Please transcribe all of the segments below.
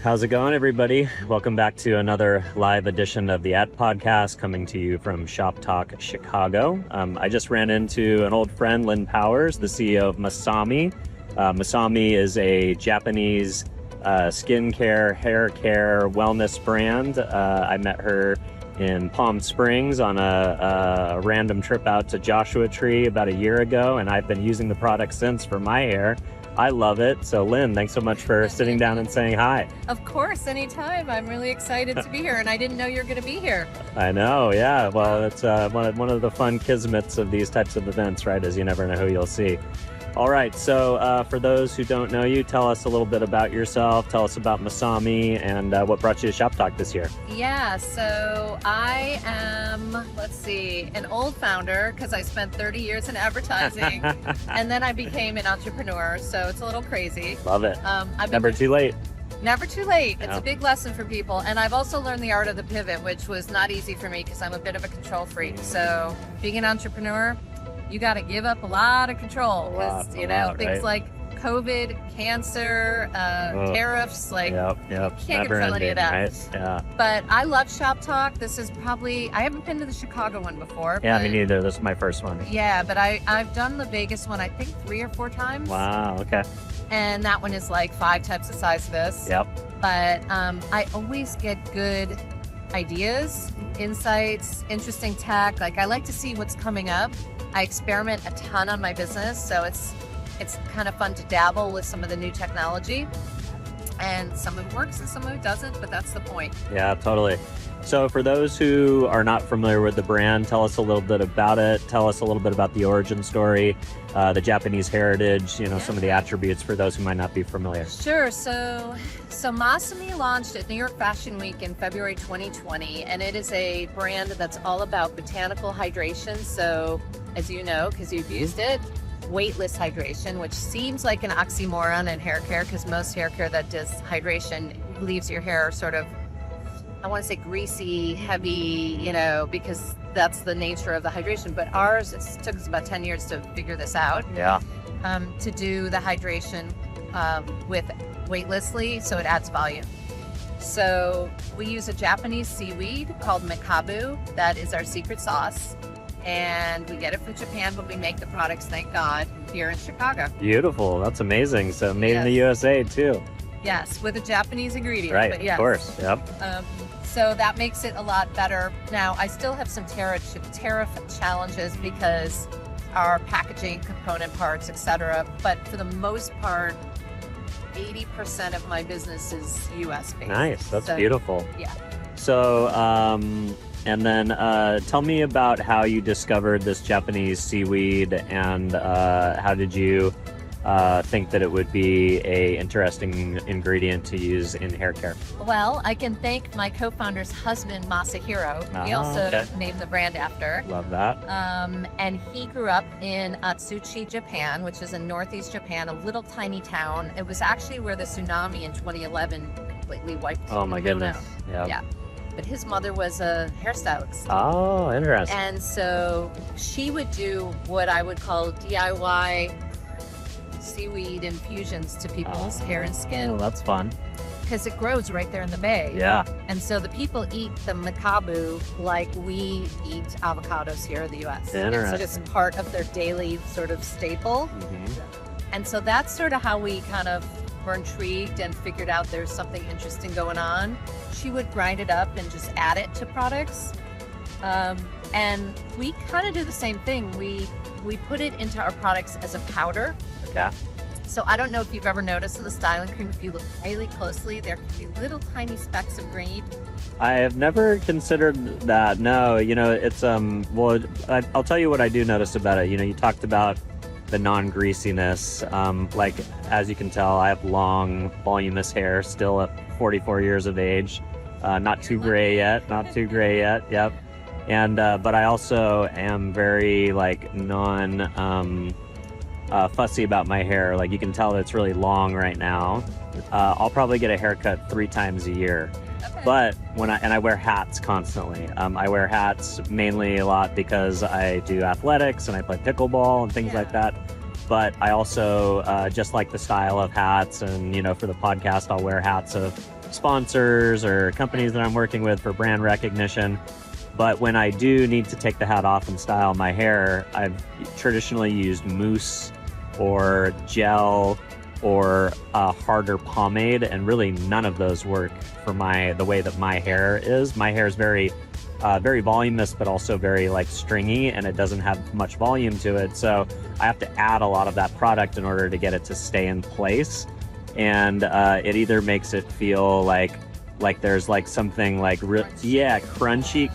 How's it going, everybody? Welcome back to another live edition of the Ad Podcast, coming to you from Shoptalk Chicago. I just ran into an old friend, Lynn Powers, the CEO of MASAMI. MASAMI is a Japanese skincare, hair care, wellness brand. I met her in Palm Springs on a random trip out to Joshua Tree about a year ago, and I've been using the product since for my hair. I love it. So Lynn, thanks so much for sitting down and saying hi. Of course, anytime. I'm really excited to be here, and I didn't know you were going to be here. I know, yeah. Well, it's one of the fun kismets of these types of events, right, is you never know who you'll see. All right, so for those who don't know you, tell us a little bit about yourself. Tell us about MASAMI and what brought you to Shoptalk this year. Yeah, so I am, an old founder because I spent 30 years in advertising, and then I became an entrepreneur, so it's a little crazy. Love it. Never too late. Never too late. It's Yeah. a big lesson for people. And I've also learned the art of the pivot, which was not easy for me because I'm a bit of a control freak. So being an entrepreneur, you got to give up a lot of control because, things like COVID, cancer, tariffs, Yep. can't Never control any of that. right? Yeah. But I love Shoptalk. This is probably, I haven't been to the Chicago one before. Yeah, but, me neither. This is my first one. Yeah, but I've done the Vegas one, I think 3 or 4 times. Wow, okay. And that one is like 5 times the size of this. Yep. But I always get good ideas, insights, interesting tech. Like I like to see what's coming up. I experiment a ton on my business, so it's kind of fun to dabble with some of the new technology. And some of it works and some of it doesn't, but that's the point. Yeah, totally. So for those who are not familiar with the brand, tell us a little bit about it. Tell us a little bit about the origin story, the Japanese heritage, some of the attributes for those who might not be familiar. Sure. So MASAMI launched at New York Fashion Week in February 2020, and it is a brand that's all about botanical hydration. So as you know, because you've used it, weightless hydration, which seems like an oxymoron in hair care because most hair care that does hydration leaves your hair sort of, I want to say greasy, heavy, because that's the nature of the hydration. But ours, it took us about 10 years to figure this out. Yeah. To do the hydration with weightlessly, so it adds volume. So we use a Japanese seaweed called Macabu. That is our secret sauce. And we get it from Japan, but we make the products, thank God, here in Chicago. Beautiful. That's amazing. So made in the Yes. USA too. Yes, with a Japanese ingredient. Right, but yes. of course. Yep. So that makes it a lot better. Now, I still have some tariff challenges because our packaging, component parts, etc. But for the most part, 80% of my business is US based. Nice. That's So, beautiful. Yeah. So, and then tell me about how you discovered this Japanese seaweed and how did you think that it would be a interesting ingredient to use in hair care? Well, I can thank my co-founder's husband, Masahiro. We also named the brand after. Love that. And he grew up in Atsushi, Japan, which is in northeast Japan, a little tiny town. It was actually where the tsunami in 2011 completely wiped Oh my the town goodness. out. Yep. Yeah. But his mother was a hairstylist. Oh, interesting. And so she would do what I would call DIY seaweed infusions to people's hair and Oh, skin that's fun. because it grows right there in the bay. Yeah. And so the people eat the macabu like we eat avocados here in the US. Interesting. It's just part of their daily sort of staple. And so that's sort of how we kind of were intrigued and figured out there's something interesting going on. She would grind it up and just add it to products. And we kind of do the same thing. We put it into our products as a powder. Okay. So I don't know if you've ever noticed in the styling cream, if you look really closely, there can be little tiny specks of green. I have never considered that. No, it's well, I'll tell you what I do notice about it. You talked about the non-greasiness. Like, as you can tell, I have long, voluminous hair still at 44 years of age. Not too gray yet. Yep. And but I also am very fussy about my hair. Like, you can tell that it's really long right now. I'll probably get a haircut 3 times a year. Okay. But I wear hats constantly. I wear hats mainly a lot because I do athletics and I play pickleball and things like that. But I also just like the style of hats, and for the podcast I'll wear hats of sponsors or companies that I'm working with for brand recognition. But when I do need to take the hat off and style my hair, I've traditionally used mousse or gel or a harder pomade, and really none of those work for the way that my hair is. My hair is very voluminous, but also very like stringy, and it doesn't have much volume to it. So I have to add a lot of that product in order to get it to stay in place. And it either makes it feel like there's like something like crunchy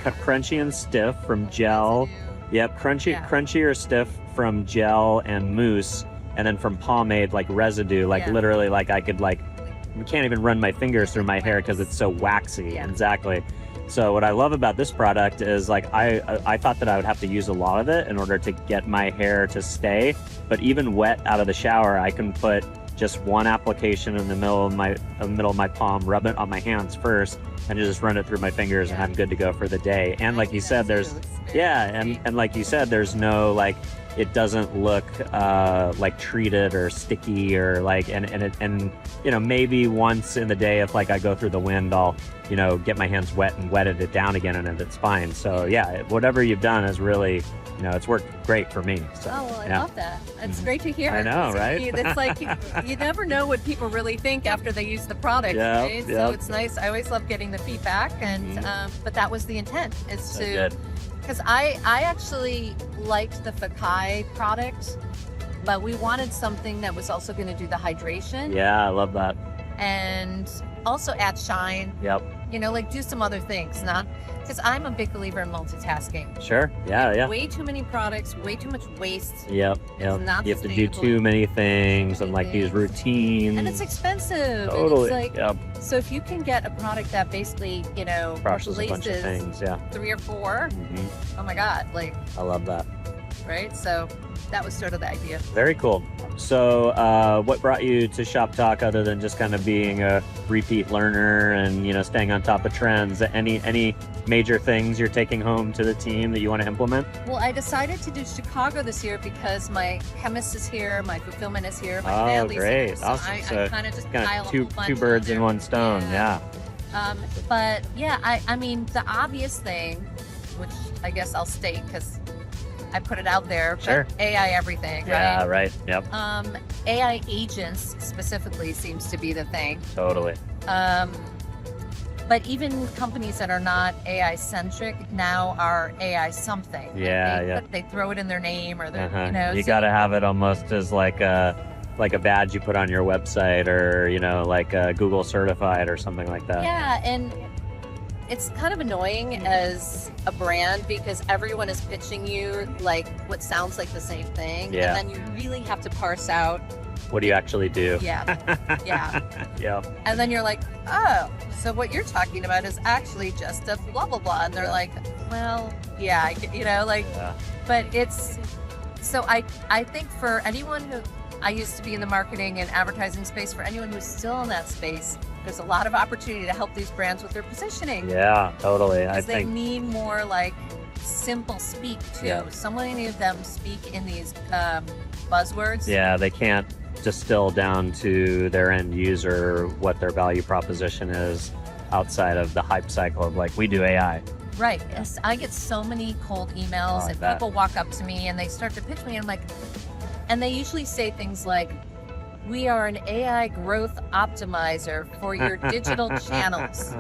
and stiff from gel. Yep, crunchy or stiff from gel and mousse, and then from pomade like residue, like literally like I can't even run my fingers through my hair because it's so waxy. Yeah. Exactly. So what I love about this product is like I thought that I would have to use a lot of it in order to get my hair to stay, but even wet out of the shower, I can put just one application in the middle of my palm, rub it on my hands first, and just run it through my fingers, and I'm good to go for the day. And like you said, there's and like you said, there's no like, it doesn't look like treated or sticky or like, and you know, maybe once in the day if like I go through the wind, I'll, you know, get my hands wet and wetted it down again, and it's fine. So yeah, whatever you've done is really, you know, it's worked great for me. So, oh, well, I love that. It's great to hear. I know, right? It's like you never know what people really think after they use the product, right? So it's nice. I always love getting the feedback, and but that was the intent, is to, because I actually liked the Fakai product, but we wanted something that was also going to do the hydration. Yeah, I love that. And also add shine. Yep. You know, like do some other things, not because I'm a big believer in multitasking. Sure. Yeah. Way too many products, way too much waste. Yep. Not you have to do too many things and like these routines. And it's expensive. Totally. And it's like, so if you can get a product that basically, you know, crushes a bunch of things, 3 or 4, oh my God, like. I love that. Right? So that was sort of the idea. Very cool. So what brought you to Shoptalk other than just kind of being a repeat learner and, you know, staying on top of trends? Any major things you're taking home to the team that you want to implement? Well, I decided to do Chicago this year because my chemist is here, my fulfillment is here, my family's great. here. So Awesome. I kind of just pile two birds in one stone. Yeah. But yeah, I mean, the obvious thing, which I guess I'll state because I put it out there, sure. But AI everything, yeah, right? Yep. AI agents specifically seems to be the thing. Totally. But even companies that are not AI centric now are AI something. Yeah, They throw it in their name or their, you know. You got to have it almost as like a badge you put on your website, or, you know, like Google certified or something like that. Yeah, and it's kind of annoying as a brand because everyone is pitching you like what sounds like the same thing. Yeah. And then you really have to parse out, what do you actually do? Yeah. Yeah. And then you're like, oh, so what you're talking about is actually just a blah, blah, blah. And they're like, well, yeah, you know, like, but it's, so I think for anyone who, I used to be in the marketing and advertising space, for anyone who's still in that space, there's a lot of opportunity to help these brands with their positioning. Yeah, totally. Because they need more like simple speak too. Yeah. So many of them speak in these buzzwords. Yeah, they can't distill down to their end user what their value proposition is outside of the hype cycle of like, we do AI. Right. Yes. I get so many cold emails and people walk up to me and they start to pitch me and I'm like, and they usually say things like, we are an AI growth optimizer for your digital channels.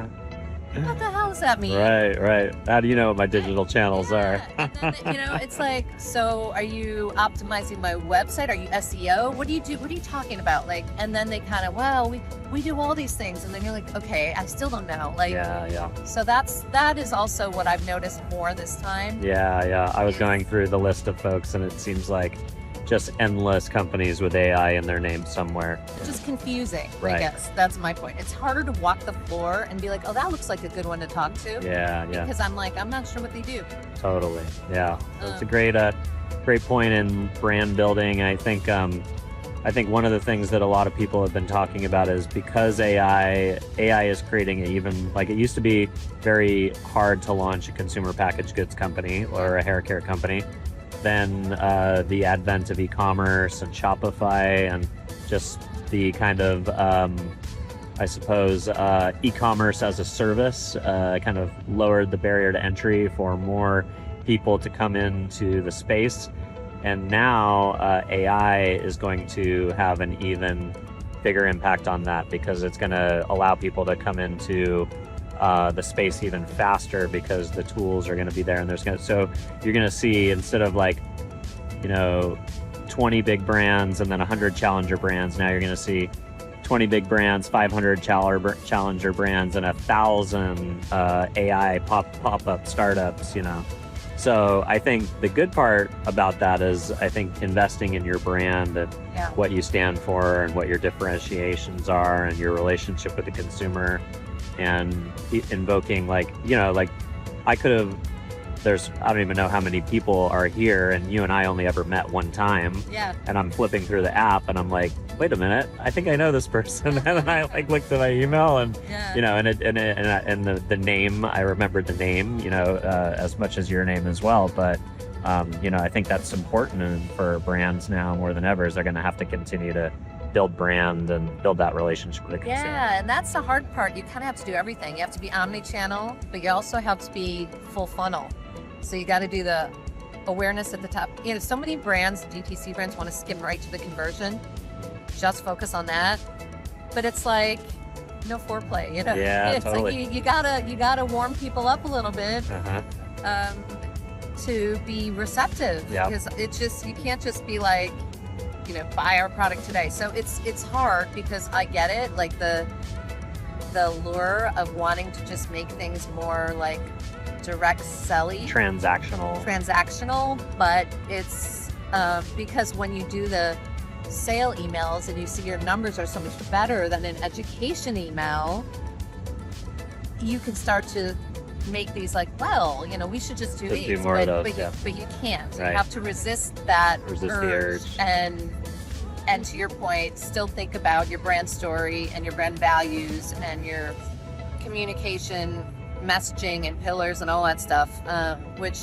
What the hell does that mean? Right. How do you know what my digital channels are? And then, you know, it's like, so are you optimizing my website? Are you SEO? What do you do? What are you talking about? Like, and then they kind of, well, we do all these things. And then you're like, okay, I still don't know. Like, yeah. So that is also what I've noticed more this time. Yeah. I was going through the list of folks and it seems like just endless companies with AI in their name somewhere. Just confusing, right. I guess. That's my point. It's harder to walk the floor and be like, oh, that looks like a good one to talk to. Yeah. Because I'm like, I'm not sure what they do. Totally. Yeah. That's a great point in brand building. I think one of the things that a lot of people have been talking about is because AI is creating even, like, it used to be very hard to launch a consumer packaged goods company or a hair care company. Then the advent of e-commerce and Shopify and just the kind of I suppose, e-commerce as a service, kind of lowered the barrier to entry for more people to come into the space. And now AI is going to have an even bigger impact on that, because it's going to allow people to come into the space even faster, because the tools are going to be there. And so you're going to see, instead of like, 20 big brands and then 100 challenger brands, now you're going to see 20 big brands, 500 challenger brands, and 1,000 AI pop-up startups, So I think the good part about that is, I think, investing in your brand and what you stand for and what your differentiations are and your relationship with the consumer, and invoking I don't even know how many people are here, and you and I only ever met one time. Yeah. And I'm flipping through the app and I'm like, wait a minute, I think I know this person. And then I looked at my email and, and the name, I remembered the name, as much as your name as well. But, I think that's important for brands now more than ever, is they're going to have to continue to build brand and build that relationship with the consumer. Yeah, and that's the hard part. You kind of have to do everything. You have to be omni-channel, but you also have to be full funnel. So you got to do the awareness at the top. So many brands, DTC brands, want to skim right to the conversion, just focus on that. But it's like no foreplay, Yeah, it's totally. like you gotta warm people up a little bit to be receptive. Yeah. Because you can't just be like, buy our product today. So it's hard, because I get it, like the lure of wanting to just make things more like direct selling, transactional, but it's because when you do the sale emails and you see your numbers are so much better than an education email, you can start to make these like, we should just do these. Do more of those, but you can't. Right. You have to resist the urge. And to your point, still think about your brand story and your brand values and your communication, messaging and pillars and all that stuff, which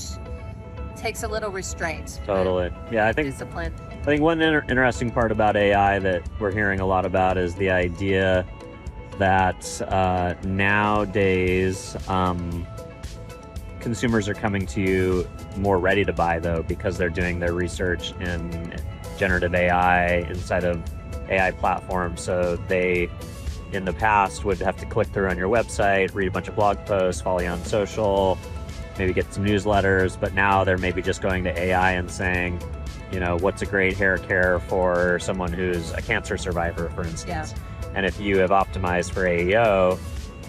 takes a little restraint. Totally. Yeah, I think discipline. I think one interesting part about AI that we're hearing a lot about is the idea that nowadays consumers are coming to you more ready to buy, though, because they're doing their research in generative AI inside of AI platforms. So they, in the past, would have to click through on your website, read a bunch of blog posts, follow you on social, maybe get some newsletters, but now they're maybe just going to AI and saying, what's a great hair care for someone who's a cancer survivor, for instance. Yeah. And if you have optimized for AEO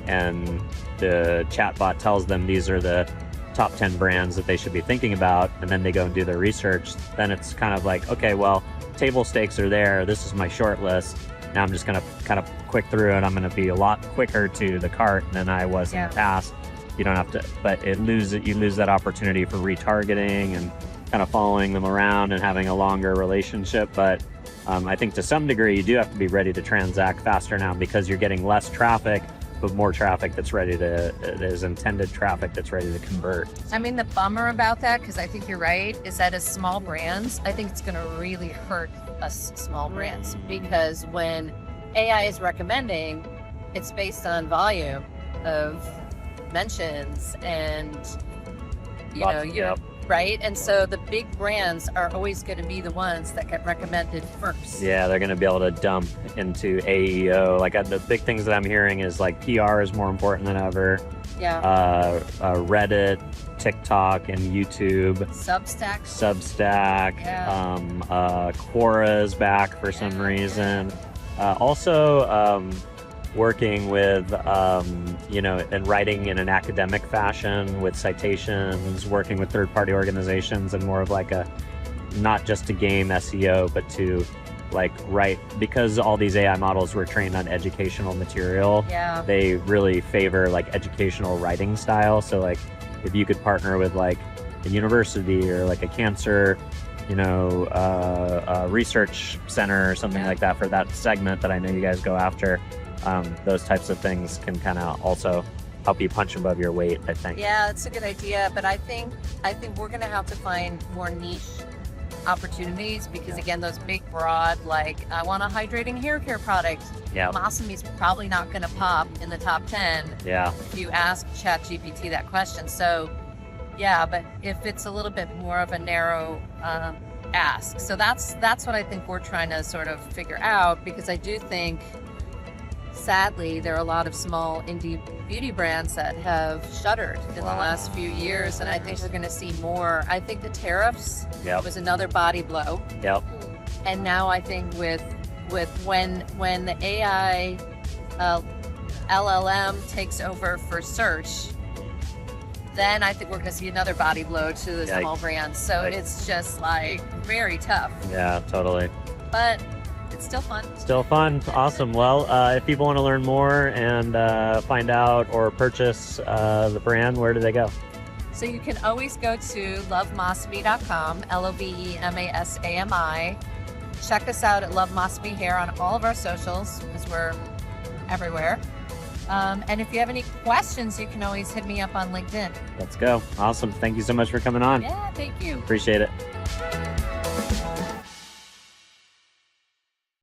and the chatbot tells them these are the top 10 brands that they should be thinking about, and then they go and do their research, then it's kind of like, okay, well, table stakes are there. This is my short list. Now I'm just going to kind of click through, and I'm going to be a lot quicker to the cart than I was in the past. You don't have to, but you lose that opportunity for retargeting and kind of following them around and having a longer relationship. But I think to some degree, you do have to be ready to transact faster now, because you're getting less traffic, but more traffic that's is intended traffic that's ready to convert. I mean, the bummer about that, because I think you're right, is that as small brands, I think it's going to really hurt us small brands, because when AI is recommending, it's based on volume of mentions and, right? And so the big brands are always going to be the ones that get recommended first. Yeah, they're going to be able to dump into AEO. Like the big things that I'm hearing is like PR is more important than ever. Yeah. Reddit, TikTok, and YouTube. Substack. Yeah. Quora is back for some reason. Also, working with, and writing in an academic fashion with citations, working with third-party organizations, and more of like not just to game SEO, but to write, because all these AI models were trained on educational material. Yeah. They really favor educational writing style. So if you could partner with a university or a cancer, research center or something like that for that segment that I know you guys go after. Those types of things can kind of also help you punch above your weight, I think. Yeah, it's a good idea, but I think we're going to have to find more niche opportunities because Yeah. again, those big, broad, like I want a hydrating hair care product. Yeah. Masami's probably not going to pop in the top 10 Yeah. if you ask ChatGPT that question. So, yeah, but if it's a little bit more of a narrow ask, so that's what I think we're trying to sort of figure out because I do think, sadly, there are a lot of small indie beauty brands that have shuttered in the last few years, and I think we're going to see more. I think the tariffs Yep. was another body blow, Yep. and now I think with when the AI LLM takes over for search, then I think we're going to see another body blow to the Yikes. small brands. So Yikes. it's just like very tough, Yeah, totally. but it's still fun. Still fun. Awesome. Well, if people want to learn more and find out or purchase the brand, where do they go? So you can always go to lovemasami.com, LOVEMASAMI. Check us out at Love Masami Hair on all of our socials because we're everywhere. And if you have any questions, you can always hit me up on LinkedIn. Let's go. Awesome. Thank you so much for coming on. Yeah, thank you. Appreciate it.